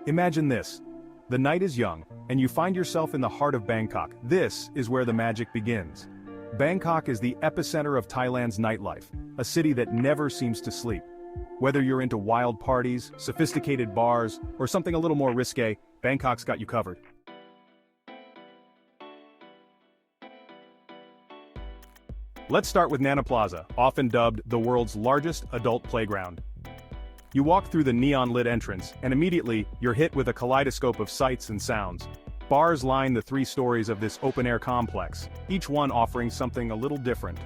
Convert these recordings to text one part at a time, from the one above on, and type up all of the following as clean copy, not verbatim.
Imagine this. The night is young, and you find yourself in the heart of Bangkok. This is where the magic begins. Bangkok is the epicenter of Thailand's nightlife, a city that never seems to sleep. Whether you're into wild parties, sophisticated bars, or something a little more risque, Bangkok's got you covered. Let's start with Nana Plaza, often dubbed the world's largest adult playground. You walk through the neon-lit entrance, and immediately, you're hit with a kaleidoscope of sights and sounds. Bars line the 3 stories of this open-air complex, each one offering something a little different.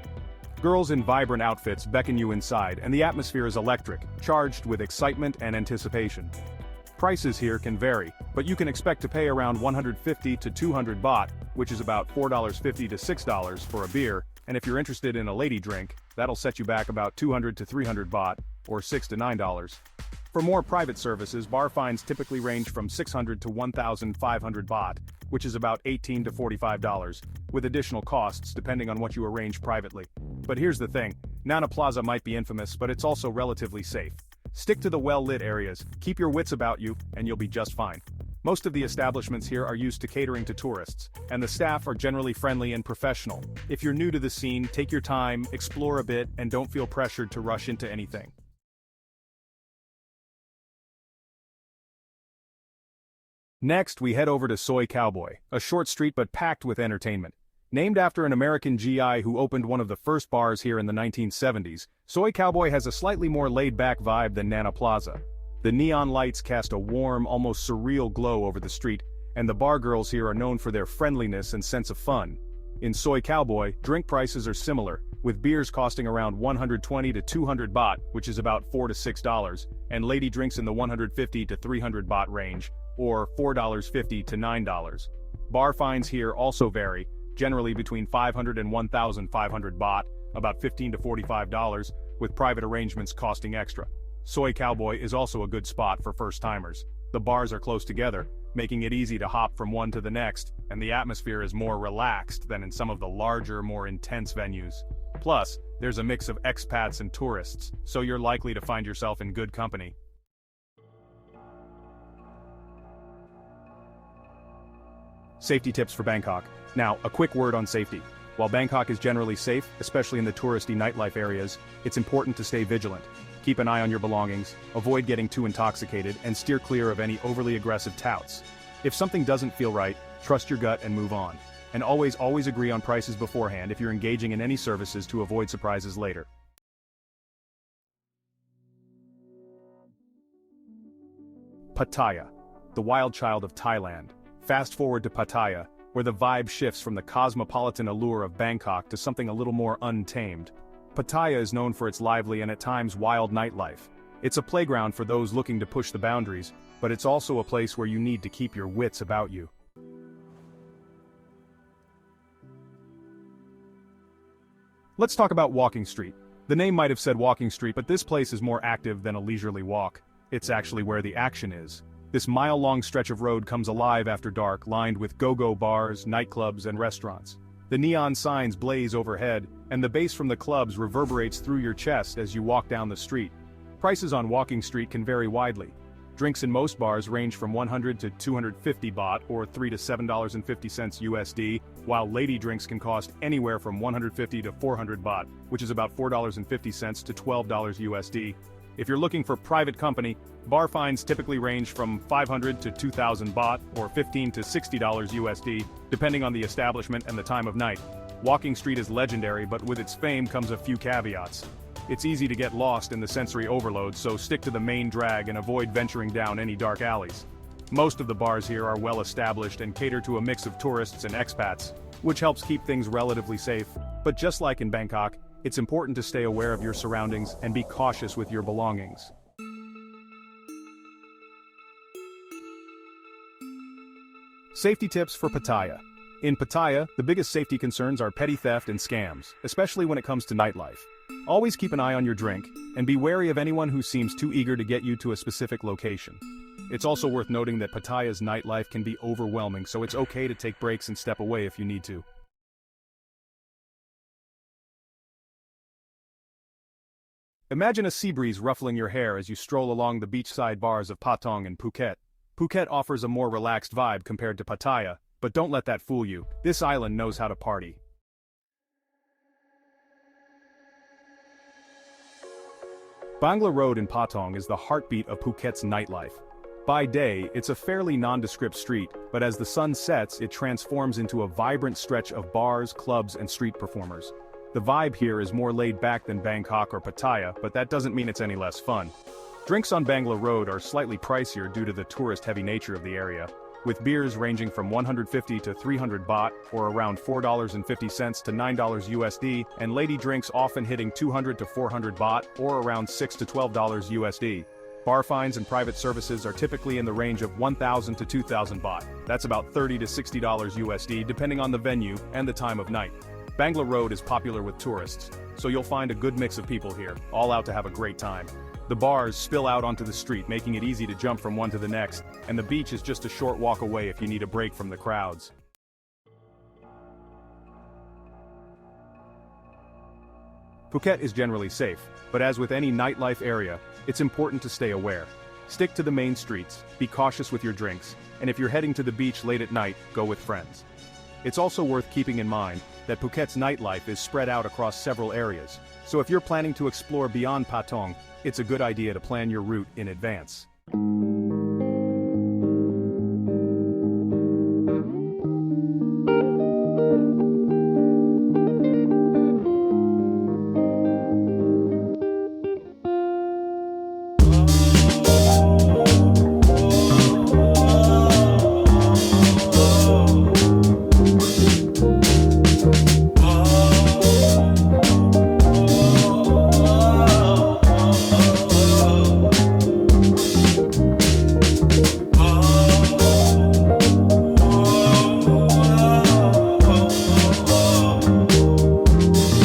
Girls in vibrant outfits beckon you inside, and the atmosphere is electric, charged with excitement and anticipation. Prices here can vary, but you can expect to pay around 150 to 200 baht, which is about $4.50 to $6 for a beer, and if you're interested in a lady drink, that'll set you back about 200 to 300 baht, or $6 to $9. For more private services, bar fines typically range from 600 to 1,500 baht, which is about $18 to $45, with additional costs depending on what you arrange privately. But here's the thing, Nana Plaza might be infamous, but it's also relatively safe. Stick to the well-lit areas, keep your wits about you, and you'll be just fine. Most of the establishments here are used to catering to tourists, and the staff are generally friendly and professional. If you're new to the scene, take your time, explore a bit, and don't feel pressured to rush into anything. Next, we head over to Cowboy, a short street but packed with entertainment. Named after an American GI who opened one of the first bars here in the 1970s, Cowboy has a slightly more laid-back vibe than Nana Plaza. The neon lights cast a warm, almost surreal glow over the street, and the bar girls here are known for their friendliness and sense of fun. In Cowboy, drink prices are similar, with beers costing around 120 to 200 baht, which is about $4 to $6, and lady drinks in the 150 to 300 baht range, or $4.50 to $9. Bar fines here also vary, generally between 500 and 1,500 baht, about $15 to $45, with private arrangements costing extra. Cowboy is also a good spot for first-timers. The bars are close together, making it easy to hop from one to the next, and the atmosphere is more relaxed than in some of the larger, more intense venues. Plus, there's a mix of expats and tourists, so you're likely to find yourself in good company. Safety tips for Bangkok. Now, a quick word on safety. While Bangkok is generally safe, especially in the touristy nightlife areas, it's important to stay vigilant. Keep an eye on your belongings, avoid getting too intoxicated, and steer clear of any overly aggressive touts. If something doesn't feel right, trust your gut and move on. And always agree on prices beforehand if you're engaging in any services to avoid surprises later. Pattaya, the wild child of Thailand. Fast forward to Pattaya, where the vibe shifts from the cosmopolitan allure of Bangkok to something a little more untamed. Pattaya is known for its lively and at times wild nightlife. It's a playground for those looking to push the boundaries, but it's also a place where you need to keep your wits about you. Let's talk about Walking Street. The name might have said Walking Street, but this place is more active than a leisurely walk. It's actually where the action is. This mile-long stretch of road comes alive after dark, lined with go-go bars, nightclubs, and restaurants. The neon signs blaze overhead, and the bass from the clubs reverberates through your chest as you walk down the street. Prices on Walking Street can vary widely. Drinks in most bars range from 100 to 250 baht, or $3 to $7.50 USD, while lady drinks can cost anywhere from 150 to 400 baht, which is about $4.50 to $12 USD. If you're looking for private company, bar fines typically range from 500 to 2,000 baht, or $15 to $60 USD, depending on the establishment and the time of night. Walking Street is legendary, but with its fame comes a few caveats. It's easy to get lost in the sensory overload, so stick to the main drag and avoid venturing down any dark alleys. Most of the bars here are well established and cater to a mix of tourists and expats, which helps keep things relatively safe. But just like in Bangkok, it's important to stay aware of your surroundings and be cautious with your belongings. Safety tips for Pattaya. In Pattaya, the biggest safety concerns are petty theft and scams, especially when it comes to nightlife. Always keep an eye on your drink, and be wary of anyone who seems too eager to get you to a specific location. It's also worth noting that Pattaya's nightlife can be overwhelming, so it's okay to take breaks and step away if you need to. Imagine a sea breeze ruffling your hair as you stroll along the beachside bars of Patong and Phuket. Phuket offers a more relaxed vibe compared to Pattaya, but don't let that fool you, this island knows how to party. Bangla Road in Patong is the heartbeat of Phuket's nightlife. By day, it's a fairly nondescript street, but as the sun sets, it transforms into a vibrant stretch of bars, clubs, and street performers. The vibe here is more laid back than Bangkok or Pattaya, but that doesn't mean it's any less fun. Drinks on Bangla Road are slightly pricier due to the tourist-heavy nature of the area, with beers ranging from 150 to 300 baht, or around $4.50 to $9 USD, and lady drinks often hitting 200 to 400 baht, or around $6 to $12 USD. Bar fines and private services are typically in the range of 1,000 to 2,000 baht. That's about $30 to $60 USD depending on the venue and the time of night. Bangla Road is popular with tourists, so you'll find a good mix of people here, all out to have a great time. The bars spill out onto the street, making it easy to jump from one to the next, and the beach is just a short walk away if you need a break from the crowds. Phuket is generally safe, but as with any nightlife area, it's important to stay aware. Stick to the main streets, be cautious with your drinks, and if you're heading to the beach late at night, go with friends. It's also worth keeping in mind that Phuket's nightlife is spread out across several areas, so if you're planning to explore beyond Patong, it's a good idea to plan your route in advance.